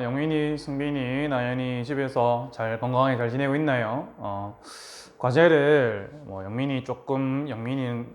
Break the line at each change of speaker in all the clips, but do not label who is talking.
영민이, 승빈이, 나연이 집에서 잘 건강하게 잘 지내고 있나요? 과제를 영민이는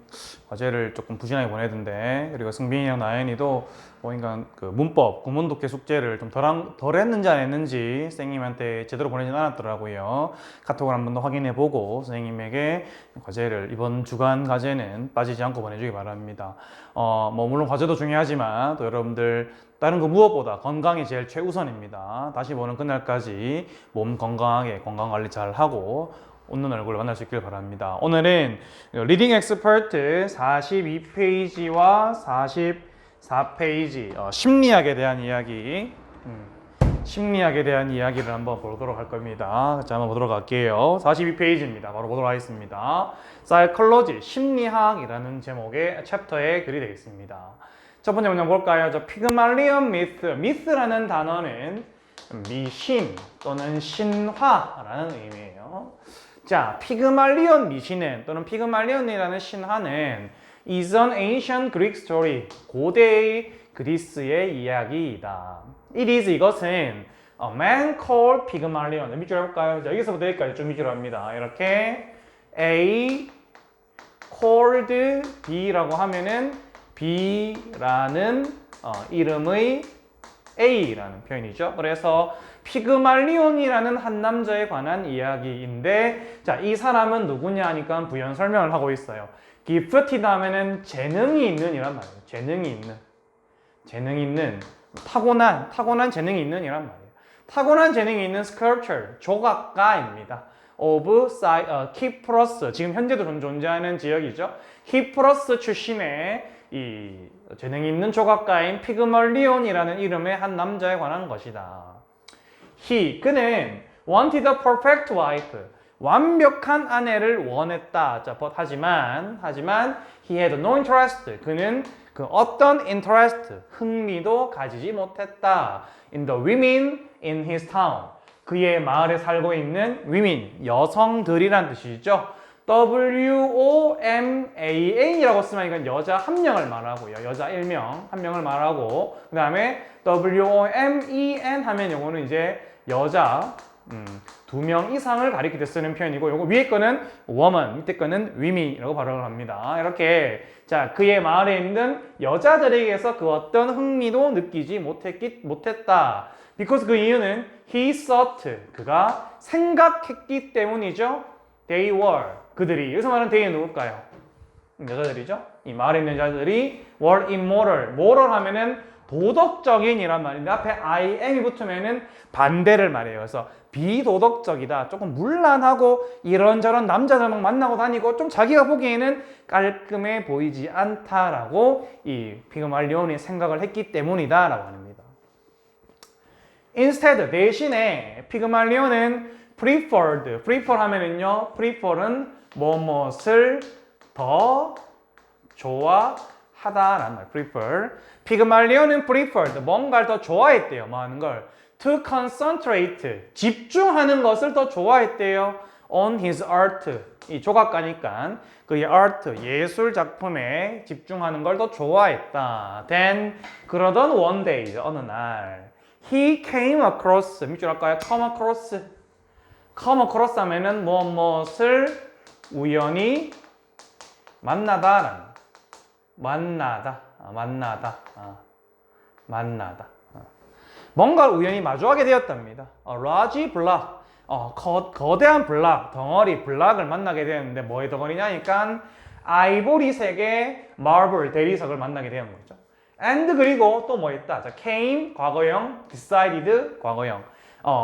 과제를 조금 부진하게 보내던데, 그리고 승빈이랑 나연이도 보니까 그 문법, 구문 독해 숙제를 좀 덜 했는지 안 했는지 선생님한테 제대로 보내진 않았더라고요. 카톡을 한 번 더 확인해 보고 선생님에게 과제를 이번 주간 과제는 빠지지 않고 보내주기 바랍니다. 물론 과제도 중요하지만 또 여러분들 다른 거 무엇보다 건강이 제일 최우선입니다. 다시 보는 그날까지 몸 건강하게 건강 관리 잘 하고 웃는 얼굴을 만날 수 있길 바랍니다. 오늘은 리딩 엑스퍼트 42페이지와 44페이지 심리학에 대한 이야기 심리학에 대한 이야기를 한번 보도록 할 겁니다. 자, 한번 보도록 할게요. 42페이지입니다. 바로 보도록 하겠습니다. Psychology, 심리학이라는 제목의 챕터에 글이 되겠습니다. 첫 번째 문장 볼까요? 피그말리온 미스. 미스라는 단어는 미신 또는 신화라는 의미예요. 자, 피그말리온 미신은 또는 피그말리온이라는 신화는 is an ancient Greek story. 고대의 그리스의 이야기이다. It is 이것은 a man called Pygmalion. 밑줄 해볼까요? 자, 여기서부터 여기까지 좀 밑줄 합니다. 이렇게 A called B라고 하면은 B라는 이름의 A라는 표현이죠. 그래서 피그말리온이라는 한 남자에 관한 이야기인데, 자, 이 사람은 누구냐 하니까 부연 설명을 하고 있어요. gifted 하면은 재능이 있는 이란 말이에요. 재능이 있는 타고난 재능이 있는 이란 말이에요. 타고난 재능이 있는 sculptor, 조각가입니다. of 키프러스, 지금 현재도 존재하는 지역이죠. 키프러스 출신의 이 재능이 있는 조각가인 피그말리온이라는 이름의 한 남자에 관한 것이다. 그는 wanted a perfect wife, 완벽한 아내를 원했다. 자, 하지만 he had no interest, 그는 그 어떤 interest, 흥미도 가지지 못했다. in the women in his town, 그의 마을에 살고 있는 women, 여성들이란 뜻이죠. WOMAN이라고 쓰면 이건 여자 한 명을 말하고요. 여자 1명, 한 명을 말하고, 그 다음에 WOMEN 하면 요거는 이제 여자 2명 이상을 가리킬 때 쓰는 표현이고, 요거 위에 거는 woman, 밑에 거는 women이라고 발음을 합니다. 이렇게, 자, 그의 마을에 있는 여자들에게서 그 어떤 흥미도 느끼지 못했다. because 그 이유는 he thought, 그가 생각했기 때문이죠. they were, 그들이, 여기서 말하는 they는 누굴까요? 여자들이죠. 이 마을에 있는 여자들이 were immoral, moral 하면은 도덕적인 이란 말인데 앞에 IM이 붙으면은 반대를 말해요. 그래서 비도덕적이다, 조금 문란하고 이런저런 남자들만 만나고 다니고 좀 자기가 보기에는 깔끔해 보이지 않다라고 이 피그말리온이 생각을 했기 때문이다 라고 합니다. Instead, 대신에 피그말리온은 prefer 하면은요, prefer은 무엇을 더 좋아하다라는 말. prefer. 피그말리온은 preferred, 뭔가를 더 좋아했대요. 뭐 하는 걸? to concentrate, 집중하는 것을 더 좋아했대요. on his art, 이 조각가니까 그의 art, 예술 작품에 집중하는 걸 더 좋아했다. then, 그러던 one day, 어느 날 he came across, 밑줄 할까요? come across 하면은 무엇을 우연히 만나다. 뭔가를 우연히 마주하게 되었답니다. large block, 거대한 블락, 덩어리, 블락을 만나게 되었는데 뭐의 덩어리냐니까 아이보리색의 marble, 대리석을 만나게 되는 거죠. and 그리고 또 뭐 했다? 자, came, 과거형, decided, 과거형.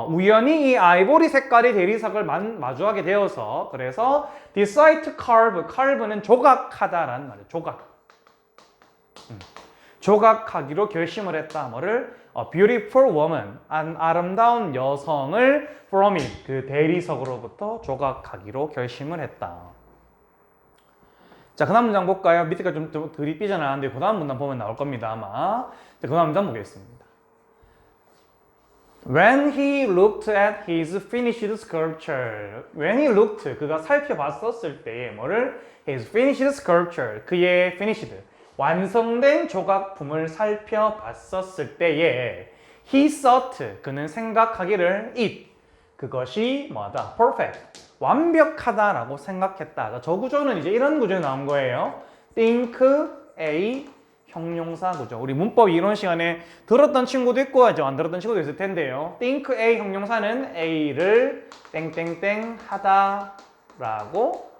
우연히 이 아이보리 색깔의 대리석을 마주하게 되어서, 그래서 decide to carve는 조각하다라는 말이에요. 조각하기로 결심을 했다. 뭐를? beautiful woman, 아름다운 여성을 from it, 그 대리석으로부터 조각하기로 결심을 했다. 자, 그 다음 문장 볼까요? 밑에가 좀 글이 삐져나가는데 그 다음 문장 보면 나올 겁니다, 아마. 자, 그 다음 문장 보겠습니다. When he looked at his finished sculpture, when he looked, 그가 살펴봤었을 때에 뭐를? his finished sculpture, 그의 finished, 완성된 조각품을 살펴봤었을 때에 he thought 그는 생각하기를 it 그것이 뭐다? perfect 완벽하다라고 생각했다. 저 구조는 이제 이런 구조에 나온 거예요. think A 형용사 구조. 우리 문법 이론 시간에 들었던 친구도 있고 아직 안 들었던 친구도 있을 텐데요. think A 형용사는 A를 땡땡땡 하다라고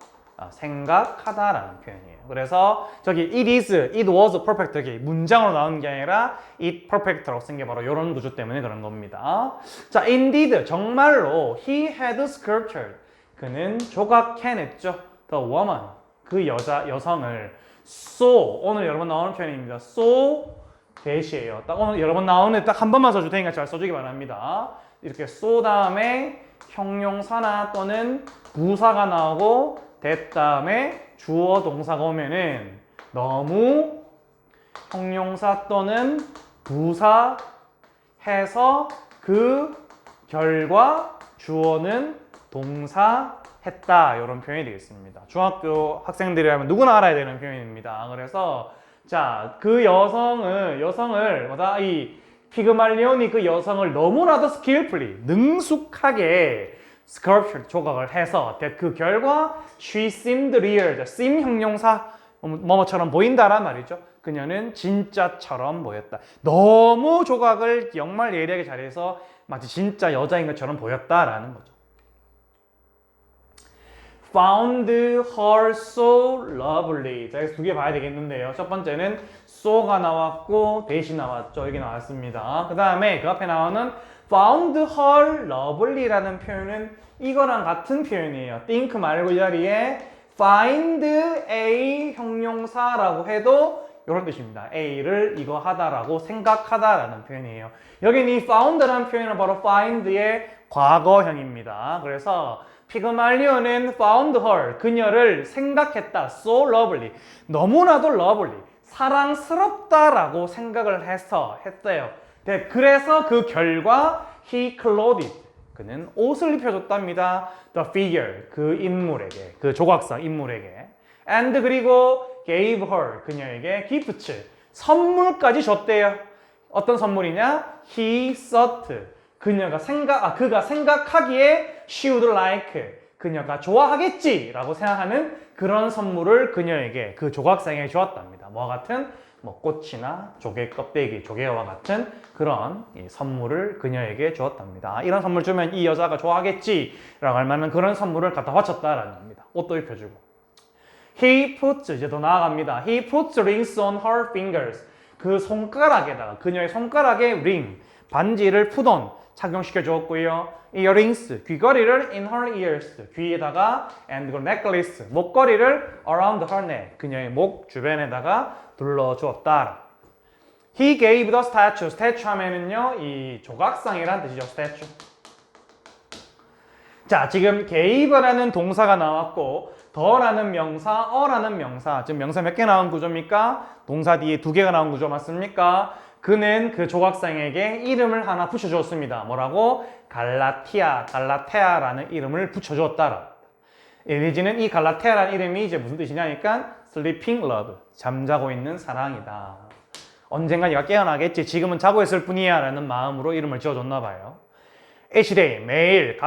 생각하다라는 표현이에요. 그래서 저기 it is, it was perfect 이렇게 문장으로 나오는 게 아니라 it perfect라고 쓴 게 바로 이런 구조 때문에 그런 겁니다. 자, indeed 정말로 he had sculptured 그는 조각해냈죠. the woman 그 여성을 so 오늘 여러 번 나오는 표현입니다. so 대시예요. 딱 오늘 여러 번 나오는 딱 한 번만 써줄 테니까 잘 써주기 바랍니다. 이렇게 so 다음에 형용사나 또는 부사가 나오고 that 다음에 주어 동사가 오면은 너무 형용사 또는 부사 해서 그 결과 주어는 동사 했다 이런 표현이 되겠습니다. 중학교 학생들이라면 누구나 알아야 되는 표현입니다. 그래서 자, 그 여성을 뭐다 이 피그말리온이 그 여성을 너무나도 skillfully 능숙하게 sculpture 조각을 해서 그 결과 she seemed real seem 형용사 뭐뭐처럼 보인다란 말이죠. 그녀는 진짜처럼 보였다. 너무 조각을 정말 예리하게 잘해서 마치 진짜 여자인 것처럼 보였다라는 거죠. found her so lovely. 자, 여기서 두 개 봐야 되겠는데요. 첫 번째는 so가 나왔고 대신 나왔죠. 여기 나왔습니다. 그 다음에 그 앞에 나오는 found her lovely라는 표현은 이거랑 같은 표현이에요. think 말고 이 자리에 find a 형용사라고 해도 이런 뜻입니다. A를 이거 하다라고 생각하다라는 표현이에요. 여기는 이 found라는 표현은 바로 find의 과거형입니다. 그래서 피그말리온은 found her, 그녀를 생각했다. so lovely, 너무나도 lovely, 사랑스럽다라고 생각을 했어요. 네, 그래서 그 결과 he clothed, 그는 옷을 입혀줬답니다. the figure, 그 인물에게, 그 조각상 인물에게. and 그리고 gave her, 그녀에게 gifts, 선물까지 줬대요. 어떤 선물이냐? he thought, 그가 생각하기에 she would like, 그녀가 좋아하겠지 라고 생각하는 그런 선물을 그녀에게 그 조각상에게 주었답니다. 뭐와 같은 뭐 꽃이나 조개 껍데기, 조개와 같은 그런 이 선물을 그녀에게 주었답니다. 이런 선물 주면 이 여자가 좋아하겠지 라고 할 만한 그런 선물을 갖다 바쳤다라는 겁니다. 옷도 입혀주고. He puts, 이제 더 나아갑니다. He puts rings on her fingers. 그 손가락에다가, 그녀의 손가락에 ring, 반지를 푸돈 착용시켜 주었고요. earrings, 귀걸이를 in her ears, 귀에다가 and necklace, 목걸이를 around her neck, 그녀의 목 주변에다가 둘러 주었다. He gave the statue, statue 하면은요, 이 조각상이란 뜻이죠, statue. 자, 지금 gave라는 동사가 나왔고 더라는 명사, 어라는 명사, 지금 명사 몇 개 나온 구조입니까? 동사 뒤에 두 개가 나온 구조 맞습니까? 그는 그 조각상에게 이름을 하나 붙여주었습니다. 뭐라고? 갈라테아라는 이름을 붙여주었다. 내지는 이 갈라테아라는 이름이 이제 무슨 뜻이냐니까 sleeping love, 잠자고 있는 사랑이다. 언젠가 얘가 깨어나겠지, 지금은 자고 있을 뿐이야 라는 마음으로 이름을 지어줬나 봐요. each day, 매일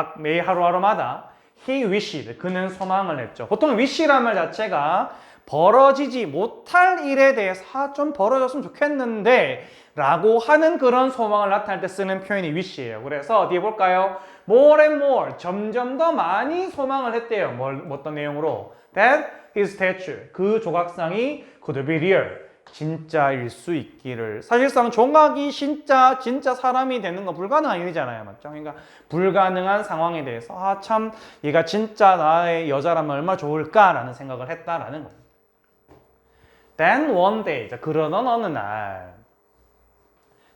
하루하루마다 he wished, 그는 소망을 했죠. 보통 wish라는 말 자체가 벌어지지 못할 일에 대해서 좀 벌어졌으면 좋겠는데 라고 하는 그런 소망을 나타낼 때 쓰는 표현이 wish예요. 그래서 어디에 볼까요? more and more, 점점 더 많이 소망을 했대요. 어떤 내용으로? that his statue, 그 조각상이 could be real, 진짜일 수 있기를. 사실상 조각이 진짜 사람이 되는 건 불가능한 일이잖아요. 맞죠? 그러니까 불가능한 상황에 대해서 참 얘가 진짜 나의 여자라면 얼마나 좋을까라는 생각을 했다라는 겁니다. Then one day, 그러던 어느 날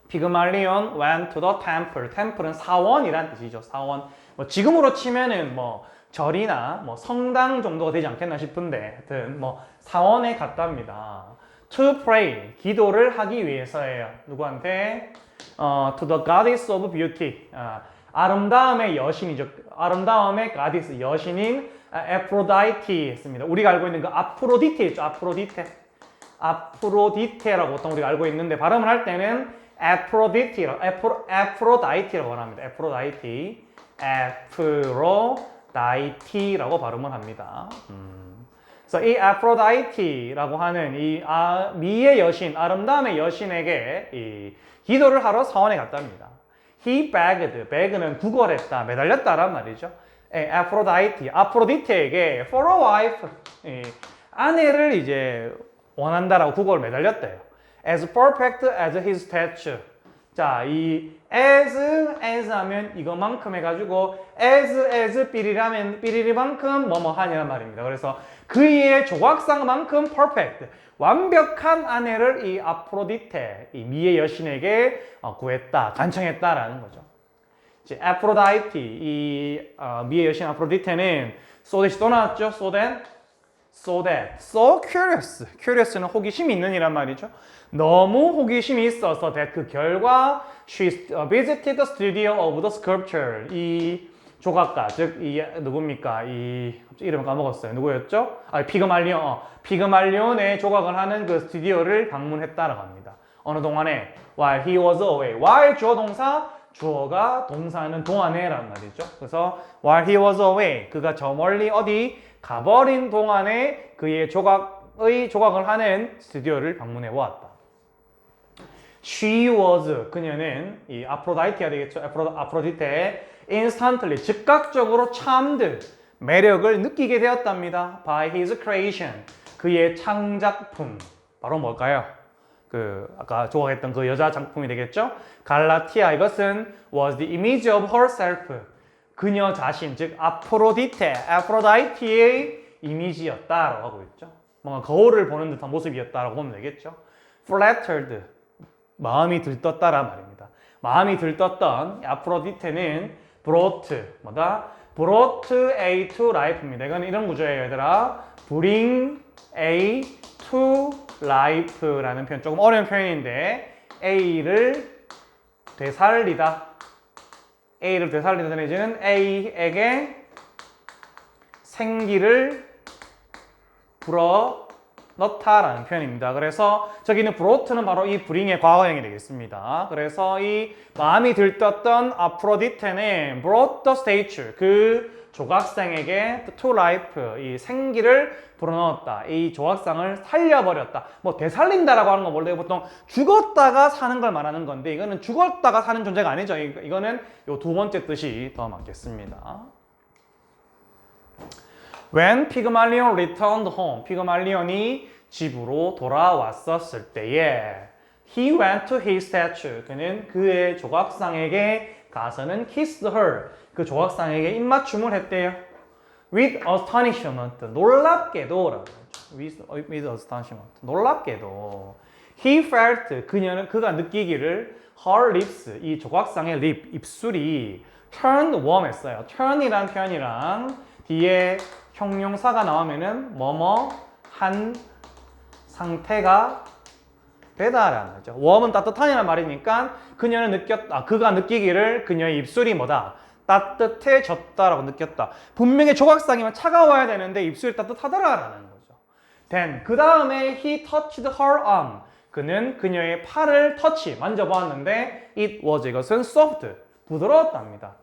피그말리온 went to the temple. temple은 사원이란 뜻이죠. 사원. 뭐 지금으로 치면은 뭐 절이나 뭐 성당 정도가 되지 않겠나 싶은데 하여튼 뭐 사원에 갔답니다. To pray, 기도를 하기 위해서예요. 누구한테? To the goddess of beauty. 아름다움의 여신이죠. 아름다움의 goddess, 여신인 Aphrodite 했습니다. 우리가 알고 있는 그 아프로디테 있죠. 아프로디테라고 보통 우리가 알고 있는데 발음을 할 때는 에프로다이티라고 합니다. 에프로다이티라고 발음을 합니다. 그래서 이 에프로다이티라고 하는 이 미의 여신, 아름다움의 여신에게 이 기도를 하러 사원에 갔답니다. He begg는 구걸했다, 매달렸다란 말이죠. 아프로디테에게 for a wife, 아내를 이제 원한다라고 구걸 매달렸대요. As perfect as his statue. 자, 이 as 하면 이것만큼 해가지고 as 삐리리만큼 뭐뭐 하냐는 말입니다. 그래서 그의 조각상만큼 perfect, 완벽한 아내를 이 아프로디테, 이 미의 여신에게 구했다, 간청했다라는 거죠. 이제 아프로다이티, 이 미의 여신 아프로디테는 so that이 또 나왔죠. so curious는 호기심이 있는 이란 말이죠. 너무 호기심이 있어서 that 그 결과 she visited the studio of the sculptor. 이 조각가, 즉 이 누굽니까? 이 이름 까먹었어요. 누구였죠? 피그말리온의 조각을 하는 그 스튜디오를 방문했다라고 합니다. 어느 동안에 while he was away. while 주어 동사, 주어가 동사는 동안에란 말이죠. 그래서 while he was away, 그가 저 멀리 어디 가버린 동안에 그의 조각을 하는 스튜디오를 방문해 보았다. She was, 그녀는 이 아프로다이티가 되겠죠. 아프로디테 instantly, 즉각적으로 charmed, 매력을 느끼게 되었답니다. By his creation, 그의 창작품. 바로 뭘까요? 아까 조각했던 그 여자 작품이 되겠죠? 갈라티아, 이것은 was the image of herself. 그녀 자신, 즉 아프로다이티의 이미지였다라고 하고 있죠. 뭔가 거울을 보는 듯한 모습이었다라고 보면 되겠죠. Flattered, 마음이 들떴다란 말입니다. 마음이 들떴던 아프로디테는 brought a to life입니다. 이건 이런 구조예요, 얘들아. bring a to life라는 표현, 조금 어려운 표현인데 A를 되살리다 내지는 A에게 생기를 불어 넣다라는 표현입니다. 그래서 저기는 brought는 바로 이 bring의 과거형이 되겠습니다. 그래서 이 마음이 들떴던 아프로디테는 brought the statue, 그 조각상에게 to life, 이 생기를 불어넣었다. 이 조각상을 살려버렸다. 뭐 되살린다라고 하는 건 원래 보통 죽었다가 사는 걸 말하는 건데, 이거는 죽었다가 사는 존재가 아니죠. 이거는 요 두 번째 뜻이 더 맞겠습니다. When Pygmalion returned home, 피그말리온이 집으로 돌아왔었을 때에 he went to his statue, 그는 그의 조각상에게 가서는 kissed her, 그 조각상에게 입맞춤을 했대요. With astonishment, 놀랍게도, with astonishment, 놀랍게도. He felt, 그가 느끼기를 her lips, 이 조각상의 입술이 turned warm했어요. turn이란 표현이랑 뒤에 형용사가 나오면은 뭐뭐 한 상태가 되다라는 거죠. warm은 따뜻한이라는 말이니까 그가 느끼기를 그녀의 입술이 뭐다? 따뜻해졌다라고 느꼈다. 분명히 조각상이면 차가워야 되는데 입술이 따뜻하더라라는 거죠. Then 그 다음에 he touched her arm. 그는 그녀의 팔을 만져보았는데 it was, 이것은 soft, 부드러웠답니다.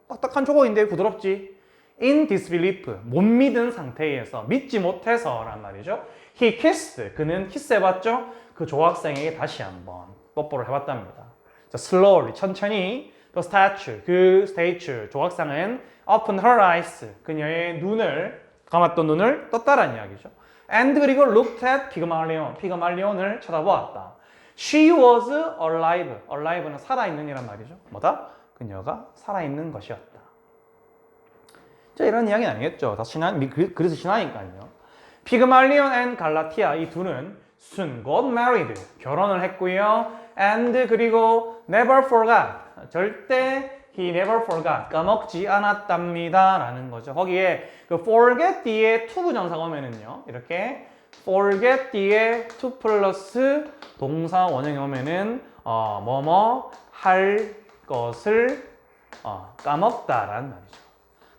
딱딱한 조각인데 부드럽지? In disbelief, 못 믿은 상태에서, 믿지 못해서란 말이죠. He kissed, 그는 키스해봤죠. 그 조각상에게 다시 한번 뽀뽀를 해봤답니다. Slowly, 천천히 The statue, 그 statue, 조각상은 opened her eyes, 그녀의 감았던 눈을 떴다라는 이야기죠. And 그리고 looked at 피그말리온을 쳐다보았다. She was alive는 살아있는이란 말이죠. 뭐다? 그녀가 살아있는 것이었다. 자, 이런 이야기는 아니겠죠. 그래서 신화니까요. 피그말리온 and 갈라티아, 이 둘은 soon got married, 결혼을 했고요. And 그리고 never forgot, 절대 he never forgot, 까먹지 않았답니다 라는 거죠. 거기에 그 forget 뒤에 to 부정사가 오면은요, 이렇게 forget 뒤에 to 플러스 동사 원형이 오면은 뭐뭐 할 것을 까먹다라는 말이죠.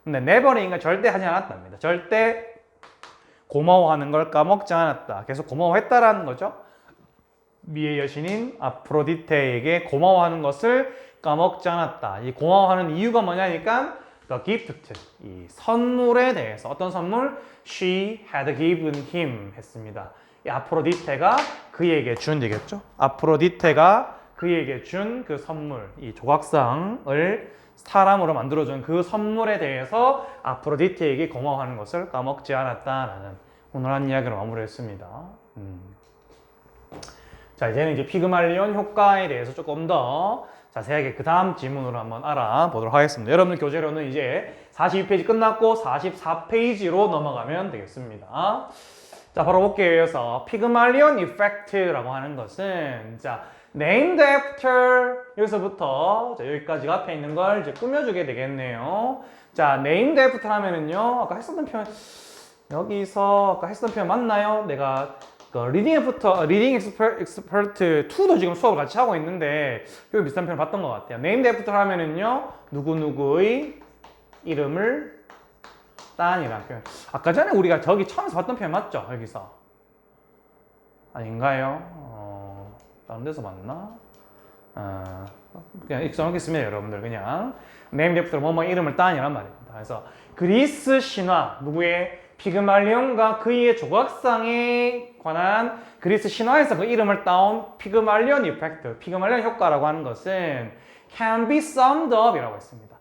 근데 never이니까 절대 하지 않았답니다. 절대 고마워하는 걸 까먹지 않았다. 계속 고마워했다라는 거죠. 미의 여신인 아프로디테에게 고마워하는 것을 까먹지 않았다. 이 고마워하는 이유가 뭐냐니까 the gift, 이 선물에 대해서 어떤 선물? She had given him 했습니다. 이 아프로디테가 그에게 준 되겠죠? 아프로디테가 그에게 준 그 선물, 이 조각상을 사람으로 만들어준 그 선물에 대해서 아프로디테에게 고마워하는 것을 까먹지 않았다라는 오늘 이야기를 마무리했습니다. 자, 이제는 이제 피그말리온 효과에 대해서 조금 더 자세하게 그 다음 지문으로 한번 알아보도록 하겠습니다. 여러분들 교재로는 이제 42페이지 끝났고 44페이지로 넘어가면 되겠습니다. 자, 바로 볼게요. 이어서 피그말리온 이펙트라고 하는 것은 자, named after 여기서부터 자, 여기까지 앞에 있는 걸 이제 꾸며주게 되겠네요. 자, named after 하면은요. 아까 했었던 표현 여기서 아까 했었던 표현 맞나요? 내가 리딩 엑스퍼트 2도 지금 수업을 같이 하고 있는데 여기 비슷한 표현 봤던 것 같아요. named after 하면은요. 누구누구의 이름을 딴이라는 표현. 아까 전에 우리가 저기 처음에서 봤던 표현 맞죠? 여기서 아닌가요? 다른 데서 봤나? 그냥 읽어놓겠습니다. 여러분들 그냥 named after 뭐뭐 이름을 딴이란 말입니다. 그래서 그리스 신화 누구의 피그말리온과 그의 조각상에 관한 그리스 신화에서 그 이름을 따온 피그말리온 이펙트, 피그말리온 효과라고 하는 것은 can be summed up 이라고 했습니다.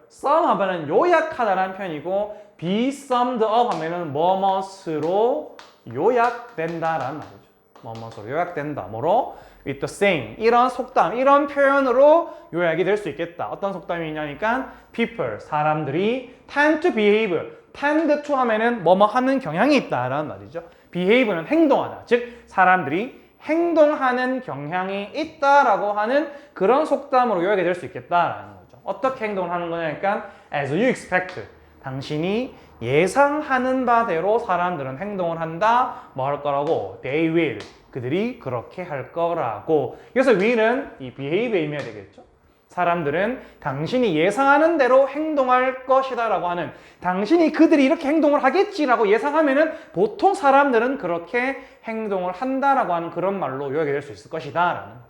sum 하면은 요약하다라는 표현이고 be summed up 하면은 뭐뭇으로 요약된다라는 말이죠. 뭐뭇으로 요약된다. 뭐로? with the same. 이런 속담, 이런 표현으로 요약이 될 수 있겠다. 어떤 속담이냐니까 people, 사람들이 tend to behave, tend to 하면은 뭐뭐 하는 경향이 있다라는 말이죠. behave는 행동하다. 즉 사람들이 행동하는 경향이 있다라고 하는 그런 속담으로 요약이 될 수 있겠다라는 거죠. 어떻게 행동을 하는 거냐니까 as you expect. 당신이 예상하는 바대로 사람들은 행동을 한다. 뭐 할 거라고? They will. 그들이 그렇게 할 거라고. 그래서 will은 이 behave의 의미가 되겠죠. 사람들은 당신이 예상하는 대로 행동할 것이다 라고 하는 당신이 그들이 이렇게 행동을 하겠지라고 예상하면은 보통 사람들은 그렇게 행동을 한다라고 하는 그런 말로 요약이 될 수 있을 것이다 라는 거죠.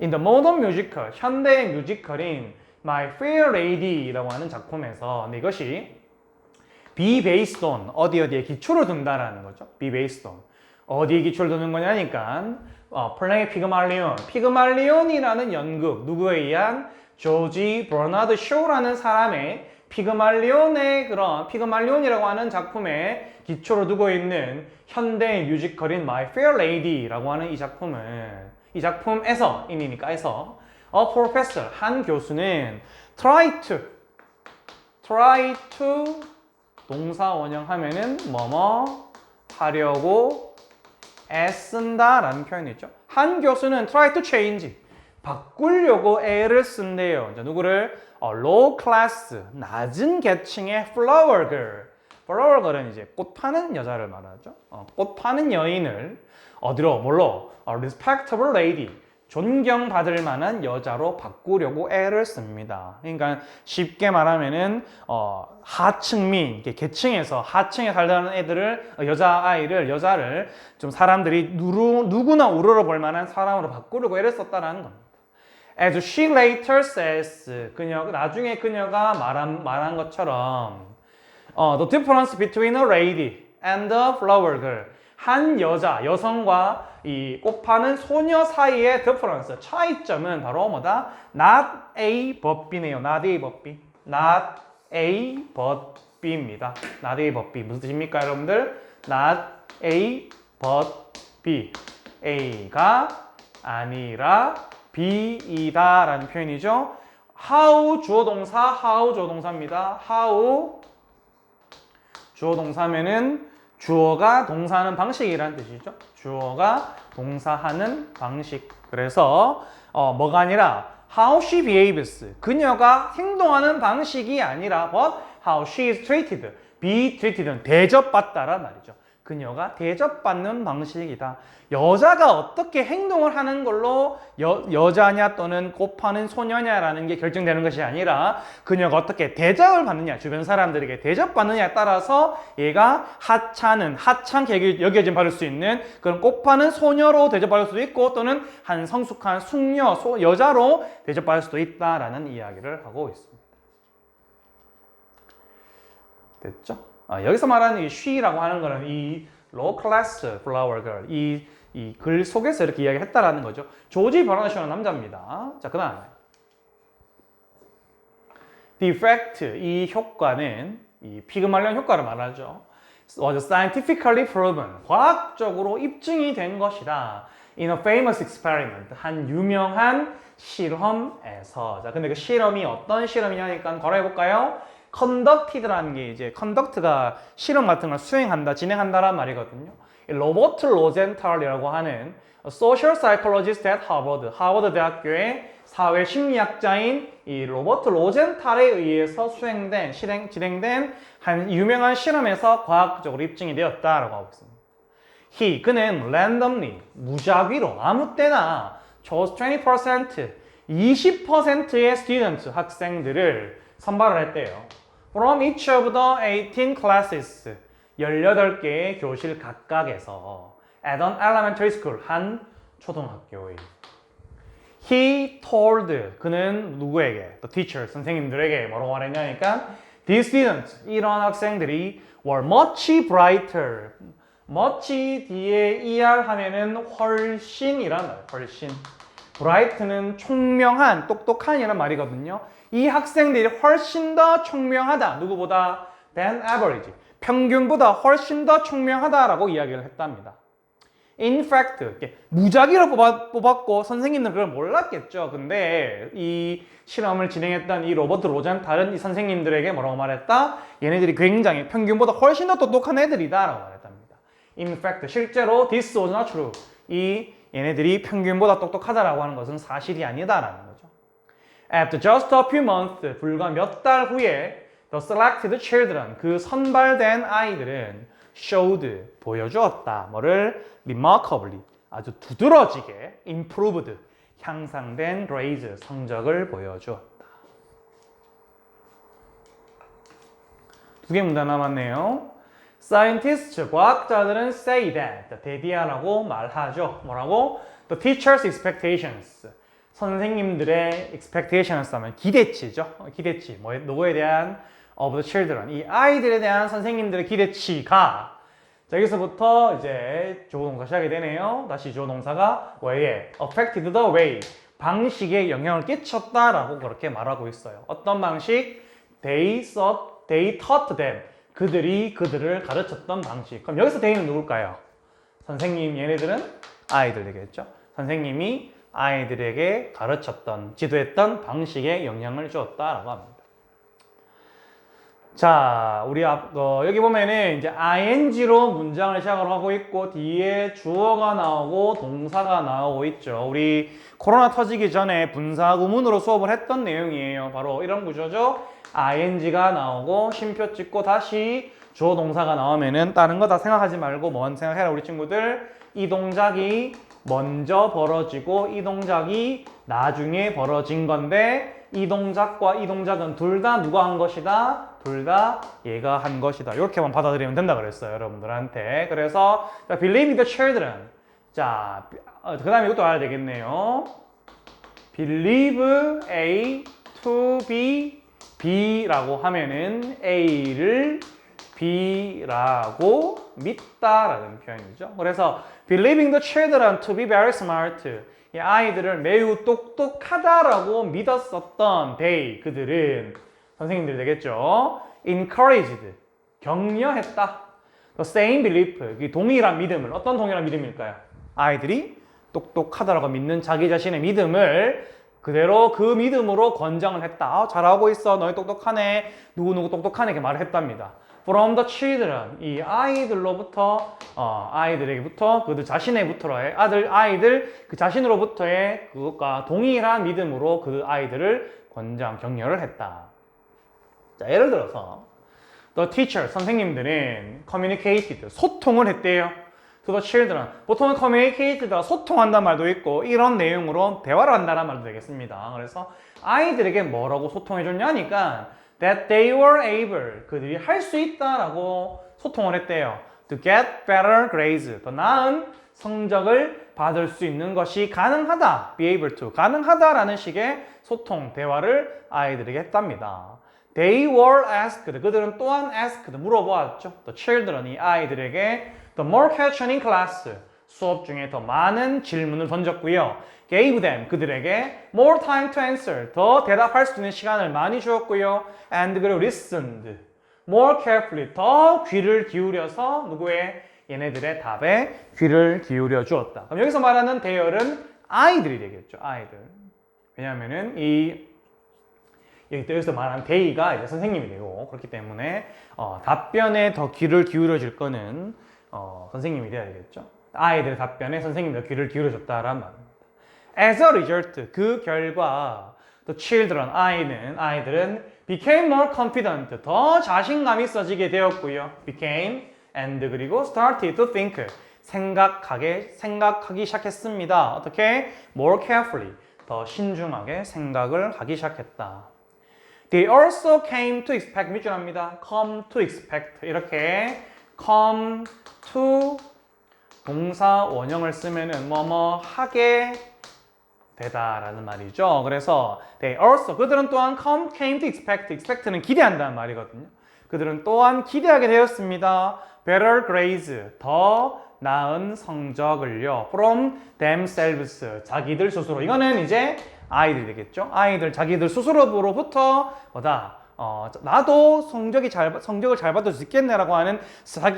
In the modern musical, 현대 뮤지컬인 My Fair Lady라고 하는 작품에서 이것이 be based on 어디에 기초를 둔다라는 거죠. be based on 어디에 기초를 두는 거냐니까 플레이 피그말리온 피그말리온이라는 연극 누구에 의한 조지 버나드 쇼라는 사람의 피그말리온의 그런 피그말리온이라고 하는 작품에 기초를 두고 있는 현대 뮤지컬인 My Fair Lady라고 하는 이 작품에서 인이니까에서 a professor 한 교수는 try to 동사 원형하면은 뭐뭐 하려고 애쓴다 라는 표현이 있죠. 한 교수는 try to change 바꾸려고 애를 쓴대요. 누구를? low class 낮은 계층의 flower girl. flower girl은 이제 꽃 파는 여자를 말하죠. 꽃 파는 여인을 어디로? 뭘로? respectable lady 존경받을 만한 여자로 바꾸려고 애를 씁니다. 그러니까 쉽게 말하면은 하층민, 계층에서 하층에 살던 애들을 여자를 좀 사람들이 누구나 우러러 볼 만한 사람으로 바꾸려고 애를 썼다라는 겁니다. As she later says, 나중에 그녀가 말한 것처럼 the difference between a lady and a flower girl. 한 여성과 이 꽃 파는 소녀 사이의 difference, 차이점은 바로 뭐다? Not A but B네요. Not A but B. Not A but B입니다. Not A but B. 무슨 뜻입니까, 여러분들? Not A but B. A가 아니라 B이다 라는 표현이죠. how 주어동사, how 주어동사입니다. how 주어동사면은 주어가 동사하는 방식이라는 뜻이죠. 주어가 동사하는 방식. 그래서 뭐가 아니라 how she behaves. 그녀가 행동하는 방식이 아니라 but how she is treated. be treated는 대접받다란 말이죠. 그녀가 대접받는 방식이다. 여자가 어떻게 행동을 하는 걸로 여자냐 또는 곱하는 소녀냐라는 게 결정되는 것이 아니라 그녀가 어떻게 대접을 받느냐, 주변 사람들에게 대접받느냐에 따라서 얘가 하찮게 여겨진 받을 수 있는 그런 곱하는 소녀로 대접받을 수도 있고 또는 한 성숙한 숙녀, 여자로 대접받을 수도 있다라는 이야기를 하고 있습니다. 됐죠? 여기서 말하는 이 she라고 하는 거는 이 low class flower girl, 이 글 속에서 이렇게 이야기했다라는 거죠. 조지 버너쇼는 남자입니다. 자, 그 다음에 defect, 이 효과는 이 피그말리온 효과를 말하죠. was scientifically proven, 과학적으로 입증이 된 것이다. in a famous experiment, 한 유명한 실험에서. 자, 근데 그 실험이 어떤 실험이냐니까 괄호해볼까요? conducted라는 게 이제 conduct가 실험 같은 걸 수행한다, 진행한다라는 말이거든요. 로버트 로젠탈이라고 하는 social psychologist at Harvard, 하버드 대학교의 사회 심리학자인 이 로버트 로젠탈에 의해서 진행된 한 유명한 실험에서 과학적으로 입증이 되었다라고 하고 있습니다. 그는 randomly, 무작위로 아무 때나 chose 20%, 20%의 students, 학생들을 선발을 했대요. From each of the 18 classes, 18개의 교실 각각에서 at an elementary school, 한 초등학교에. He told, 그는 누구에게? The teacher, 선생님들에게 뭐라고 말했냐니까 these students, 이런 학생들이 were much brighter. much 뒤에 er 하면은 훨씬이란 말, 훨씬. bright는 총명한, 똑똑한이란 말이거든요. 이 학생들이 훨씬 더 총명하다. 누구보다? than average. 평균보다 훨씬 더 총명하다라고 이야기를 했답니다. In fact, 무작위로 뽑았고 선생님들은 그걸 몰랐겠죠. 근데 이 실험을 진행했던 이 로버트 로젠탈은 이 선생님들에게 뭐라고 말했다? 얘네들이 굉장히 평균보다 훨씬 더 똑똑한 애들이다라고 말했답니다. In fact, 실제로 this was not true. 얘네들이 평균보다 똑똑하다라고 하는 것은 사실이 아니다라는 거죠. After just a few months, 불과 몇 달 후에 the selected children, 그 선발된 아이들은 showed, 보여주었다. 뭐를? remarkably, 아주 두드러지게 improved, 향상된 grades, 성적을 보여주었다. 두 개 문단 남았네요. Scientists, 과학자들은 say that, 대디하라고 말하죠. 뭐라고? The teacher's expectations, 선생님들의 expectations 하면 기대치죠. 기대치, 누구에 대한? of the children, 이 아이들에 대한 선생님들의 기대치가, 자, 여기서부터 이제 주어동사 시작이 되네요. 다시 주어동사가 왜에? affected the way, 방식에 영향을 끼쳤다라고 그렇게 말하고 있어요. 어떤 방식? they taught them, 그들을 가르쳤던 방식. 그럼 여기서 they는 누굴까요? 선생님, 얘네들은 아이들 되겠죠. 선생님이 아이들에게 가르쳤던, 지도했던 방식에 영향을 주었다라고 합니다. 자, 우리 여기 보면은 이제 ing로 문장을 시작을 하고 있고 뒤에 주어가 나오고 동사가 나오고 있죠. 우리 코로나 터지기 전에 분사구문으로 수업을 했던 내용이에요. 바로 이런 구조죠. ing가 나오고 쉼표 찍고 다시 주어 동사가 나오면은 다른 거 다 생각하지 말고 뭔 생각해라 우리 친구들. 이 동작이 먼저 벌어지고 이 동작이 나중에 벌어진 건데 이 동작과 이 동작은 둘 다 누가 한 것이다? 둘 다 얘가 한 것이다. 이렇게만 받아들이면 된다 그랬어요, 여러분들한테. 그래서 believe the children. 자, 그 다음에 이것도 알아야 되겠네요. believe A to be B라고 하면은 A를 B라고 믿다라는 표현이죠. 그래서 believing the children to be very smart. 이 아이들을 매우 똑똑하다라고 믿었었던 they, 그들은 선생님들이 되겠죠. encouraged, 격려했다. the same belief, 동일한 믿음을, 어떤 동일한 믿음일까요? 아이들이 똑똑하다라고 믿는 자기 자신의 믿음을 그대로 그 믿음으로 권장을 했다. 잘하고 있어, 너희 똑똑하네, 누구누구 똑똑하네, 이렇게 말을 했답니다. From the children, 이 아이들로부터, 아이들에게부터, 그들 자신에게부터의 아이들 그 자신으로부터의 그것과 동일한 믿음으로 그 아이들을 권장, 격려를 했다. 자, 예를 들어서 The teacher, 선생님들은 communicated, 소통을 했대요. To the children. 보통은 communicated가 소통한다는 말도 있고 이런 내용으로 대화를 한다는 말도 되겠습니다. 그래서 아이들에게 뭐라고 소통해줬냐니까 that they were able, 그들이 할 수 있다라고 소통을 했대요. To get better grades, 더 나은 성적을 받을 수 있는 것이 가능하다. Be able to, 가능하다라는 식의 소통, 대화를 아이들에게 했답니다. They were asked, 그들은 또한 asked, 물어보았죠. The children, 이 아이들에게 the more questioning class, 수업 중에 더 많은 질문을 던졌고요. Gave them, 그들에게 more time to answer, 더 대답할 수 있는 시간을 많이 주었고요. And 그리고 listened, more carefully, 더 귀를 기울여서 누구의? 얘네들의 답에 귀를 기울여 주었다. 그럼 여기서 말하는 대열은 아이들이 되겠죠. 아이들. 왜냐하면은 여기서 말하는 데이가 이제 선생님이 되고 그렇기 때문에 답변에 더 귀를 기울여 줄 거는 선생님이 돼야 되겠죠. 아이들의 답변에 선생님이 더 귀를 기울여 줬다라는 말입니다. As a result, 그 결과 the children, 아이들은 became more confident, 더 자신감 있어지게 되었고요. became and 그리고 started to think, 생각하기 시작했습니다. 어떻게? more carefully, 더 신중하게 생각을 하기 시작했다. They also came to expect, 밑줄합니다. come to expect, 이렇게 come to 동사 원형을 쓰면은 뭐뭐 하게 되다라는 말이죠. 그래서 they also, 그들은 또한 came to expect, expect는 기대한다는 말이거든요. 그들은 또한 기대하게 되었습니다. better grades, 더 나은 성적을요. from themselves, 자기들 스스로. 이거는 이제 아이들 되겠죠. 아이들 자기들 스스로부터 뭐다? 나도 성적을 잘 받을 수 있겠네라고 하는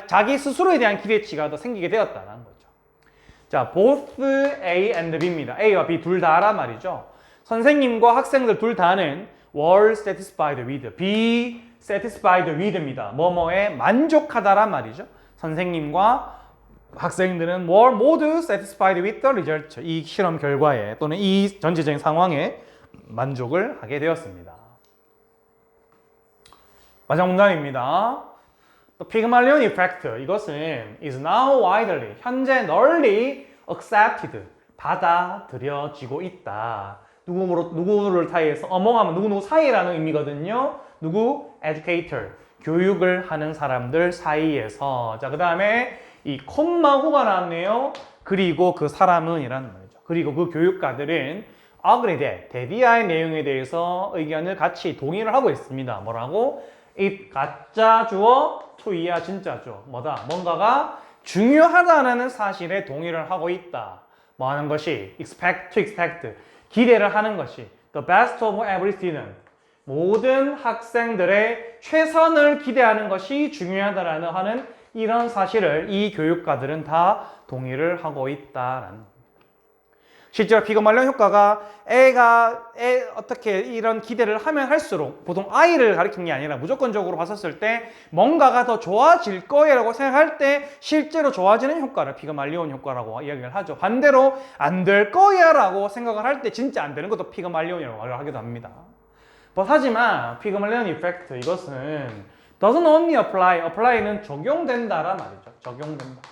자기 스스로에 대한 기대치가 더 생기게 되었다는 거죠. 자, both A and B입니다. A와 B 둘 다란 말이죠. 선생님과 학생들 둘 다는 were satisfied with, be satisfied with입니다. 뭐뭐에 만족하다란 말이죠. 선생님과 학생들은 were 모두 satisfied with the result, 이 실험 결과에 또는 이 전체적인 상황에 만족을 하게 되었습니다. 마지막 문장입니다. The Pygmalion effect, 이것은 is now widely, 현재 널리 accepted, 받아들여지고 있다. 누구를 사이에서, among하면 누구누구 사이라는 의미거든요. 누구? educator, 교육을 하는 사람들 사이에서. 자, 그 다음에 이 콤마 후가 나왔네요. 그리고 그 사람은 이라는 말이죠. 그리고 그 교육가들은 agreed, 대비할 내용에 대해서 의견을 같이 동의를 하고 있습니다. 뭐라고? it 가짜 주어, to이야 진짜 주어. 뭐다? 뭔가가 중요하다는 사실에 동의를 하고 있다. 뭐 하는 것이? expect, to expect, 기대를 하는 것이 the best of every student, 모든 학생들의 최선을 기대하는 것이 중요하다라는 하는 이런 사실을 이 교육가들은 다 동의를 하고 있다라는. 실제로 피그말리온 효과가 어떻게 이런 기대를 하면 할수록, 보통 아이를 가리키는 게 아니라 무조건적으로 봤었을 때 뭔가가 더 좋아질 거라고 생각할 때 실제로 좋아지는 효과를 피그말리온 효과라고 이야기를 하죠. 반대로 안 될 거야 라고 생각을 할 때 진짜 안 되는 것도 피그말리온이라고 말을 하기도 합니다. 하지만 피그말리온 이펙트, 이것은 doesn't only apply는 적용된다란 말이죠. 적용된다.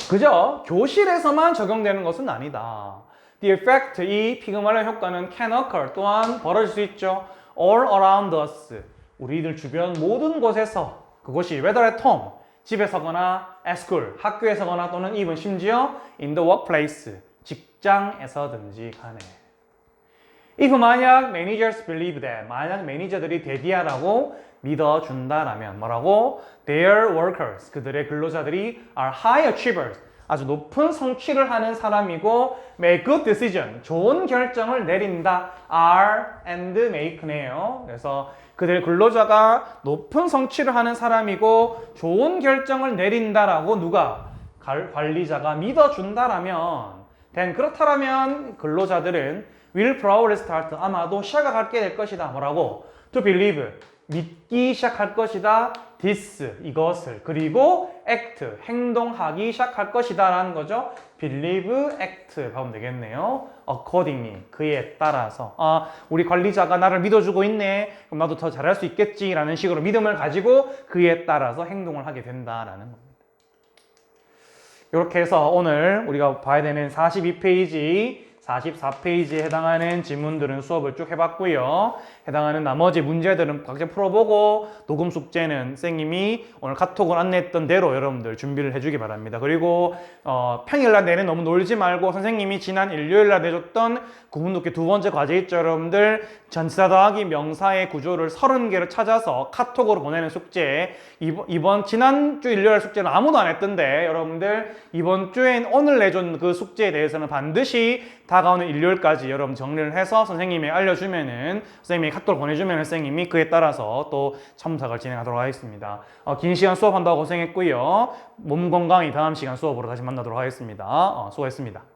그저 교실에서만 적용되는 것은 아니다. The effect, 이 피그말리온 효과는 can occur, 또한 벌어질 수 있죠. all around us, 우리들 주변 모든 곳에서. 그것이 whether at home, 집에서거나 at school, 학교에서거나 또는 even 심지어 in the workplace, 직장에서든지 간에. if 만약 managers believe that, 만약 매니저들이 대디하라고 믿어준다라면 뭐라고? Their workers, 그들의 근로자들이 are high achievers, 아주 높은 성취를 하는 사람이고 make good decision, 좋은 결정을 내린다. are and make네요. 그래서 그들의 근로자가 높은 성취를 하는 사람이고 좋은 결정을 내린다라고 누가? 관리자가 믿어준다라면 then 그렇다라면 근로자들은 will probably start, 아마도 시작하게 될 것이다. 뭐라고? to believe, 믿기 시작할 것이다. this, 이것을. 그리고 act, 행동하기 시작할 것이다 라는 거죠. believe, act 하면 되겠네요. accordingly, 그에 따라서. 우리 관리자가 나를 믿어주고 있네. 그럼 나도 더 잘할 수 있겠지라는 식으로 믿음을 가지고 그에 따라서 행동을 하게 된다라는 겁니다. 이렇게 해서 오늘 우리가 봐야 되는 42페이지, 44페이지에 해당하는 지문들은 수업을 쭉 해봤고요. 해당하는 나머지 문제들은 각자 풀어보고 녹음 숙제는 선생님이 오늘 카톡을 안내했던 대로 여러분들 준비를 해주기 바랍니다. 그리고 평일날 내내 너무 놀지 말고 선생님이 지난 일요일날 내줬던 구문독해 두 번째 과제 있죠. 여러분들 전치사 더하기 명사의 구조를 30개를 찾아서 카톡으로 보내는 숙제, 지난주 일요일 숙제는 아무도 안 했던데 여러분들 이번 주엔 오늘 내준 그 숙제에 대해서는 반드시 다가오는 일요일까지 여러분 정리를 해서 선생님이 알려주면은 선생님이 카톡을 보내주면 선생님이 그에 따라서 또 첨삭을 진행하도록 하겠습니다. 긴 시간 수업한다고 고생했고요. 몸 건강히 다음 시간 수업으로 다시 만나도록 하겠습니다. 수고했습니다.